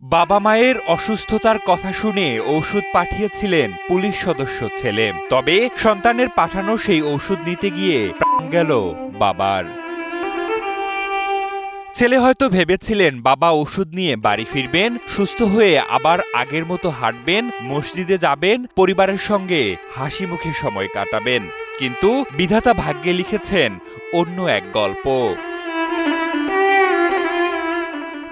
বাবা মায়ের অসুস্থতার কথা শুনে ঔষধ পাঠিয়েছিলেন পুলিশ সদস্য ছেলে। তবে সন্তানের পাঠানো সেই ওষুধ নিতে গিয়ে প্রাণ গেল বাবার। ছেলে হয়তো ভেবেছিলেন বাবা ওষুধ নিয়ে বাড়ি ফিরবেন, সুস্থ হয়ে আবার আগের মতো হাঁটবেন, মসজিদে যাবেন, পরিবারের সঙ্গে হাসি মুখে সময় কাটাবেন। কিন্তু বিধাতা ভাগ্যে লিখেছেন অন্য এক গল্প।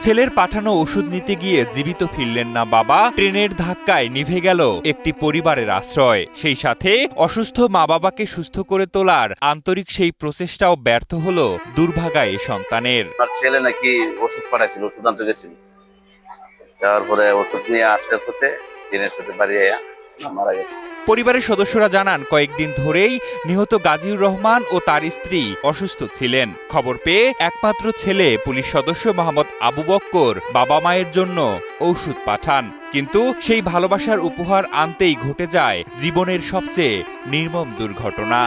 ছেলের পাঠানো ওষুধ নিতে গিয়ে জীবিত ফিরলেন না বাবা। ট্রেনের ধাক্কায় নিভে গেল একটি পরিবারের আশ্রয়। সেই সাথে অসুস্থ মা বাবাকে সুস্থ করে তোলার আন্তরিক সেই প্রচেষ্টাও ব্যর্থ হলো দুর্ভাগা এই সন্তানের। আমার ছেলে নাকি ওষুধ পাঠাইছিল, ওষুধ আনতে গেছিল, যাওয়ার পরে ওষুধ নিয়ে আসতে হতে ট্রেনের সাথে বাড়ি মারা গেছে। পরিবারের সদস্যরা জানান, কয়েকদিন ধরেই নিহত গাজীউর রহমান ও তার স্ত্রী অসুস্থ ছিলেন। খবর পেয়ে একমাত্র ছেলে পুলিশ সদস্য মোহাম্মদ আবু বক্কর বাবা মায়ের জন্য ঔষধ পাঠান। কিন্তু সেই ভালোবাসার উপহার আনতেই ঘটে যায় জীবনের সবচেয়ে নির্মম দুর্ঘটনা।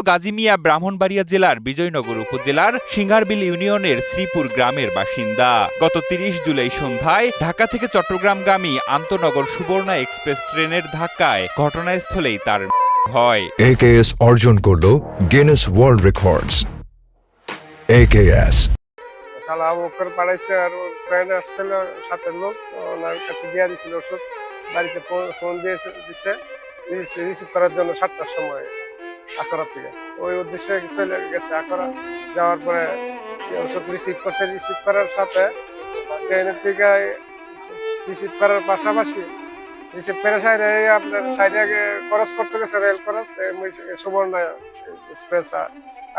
গাজী মিয়া ব্রাহ্মণবাড়িয়া জেলার বিজয়নগর উপজেলার সিঙ্গারবিল ইউনিয়নের শ্রীপুর গ্রামের বাসিন্দা। গত ৩০ জুলাই সন্ধ্যায় ঢাকা থেকে চট্টগ্রামগামী আন্তনগর সুবর্ণা এক্সপ্রেস ট্রেনের ধাক্কায় ঘটনাস্থলেই তার হয়। একেএস অর্জন করল গিনেস ওয়ার্ল্ড রেকর্ডস। একেএস শালা বকর পাঠাইছে আর ওর ফ্রেন্ড আসছিল, সাথে লোক, ওনার কাছে দিয়ে দিয়েছিল ওষুধ। বাড়িতে ফোন দিয়েছে, রিসিভ করার জন্য 7টার সময় আকরা থেকে ওই উদ্দেশ্যে চলে গেছে। আকরা যাওয়ার পরে ওষুধ রিসিভ করছে। রিসিভ করার সাথে ট্রেনের থেকে রিসিভ করার পাশাপাশি রিসিভ করে সাইডে আপনার সাইডে ক্রস করতে গেছে, রেল ক্রস, সুবর্ণা এক্সপ্রেস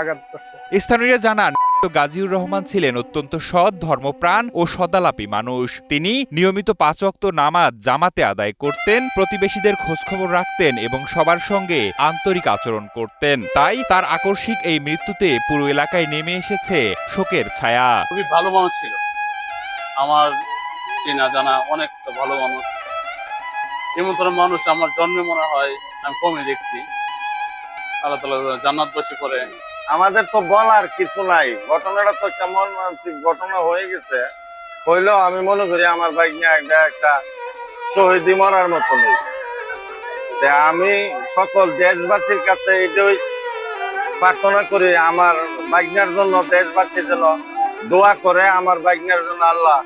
আঘাত করছে। স্থানীয়রা জানান, গাজীউর রহমান ছিলেন অত্যন্ত সৎ, ধর্মপ্রাণ ও সদালাপী মানুষ। তিনি নিয়মিত 5 ওয়াক্ত নামাজ জামাতে আদায় করতেন, প্রতিবেশীদের খোঁজখবর রাখতেন এবং সবার সঙ্গে আন্তরিক আচরণ করতেন। তাই তার আকস্মিক এই মৃত্যুতে পুরো এলাকায় নেমে এসেছে শোকের ছায়া। খুবই ভালো মানুষ ছিল, আমার চেনা জানা অনেক ভালো মানুষ। এমন ধরনের মানুষ আমার জন্মে মনে হয় আমি কমই দেখছি। আল্লাহ তাআলা জান্নাতবাসী করে। আমাদের তো বলার কিছু নাই, ঘটনাটা তো কেমন ঘটনা হয়ে গেছে হইলেও আমি মনে করি আমার ভাগ্নে একটা শহীদি মরার মতো নেই। আমি সকল দেশবাসীর কাছে এটাই প্রার্থনা করি, আমার ভাগ্নের জন্য দেশবাসীর জন্য দোয়া করে, আমার ভাগ্নের জন্য আল্লাহ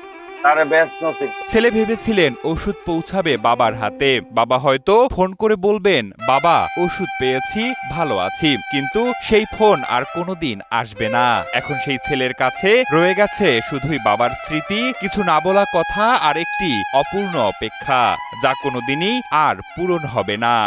তারে বেস্ট নসিব। ছেলে ভেবেছিলেন ওষুধ পৌঁছাবে বাবার হাতে, বাবা হয়তো ফোন করে বলবেন, বাবা ওষুধ পেয়েছি, ভালো আছি। কিন্তু সেই ফোন আর কোনোদিন আসবে না। এখন সেই ছেলের কাছে রয়ে গেছে শুধুই বাবার স্মৃতি, কিছু না বলা কথা আর একটি অপূর্ণ অপেক্ষা, যা কোনোদিনই আর পূরণ হবে না।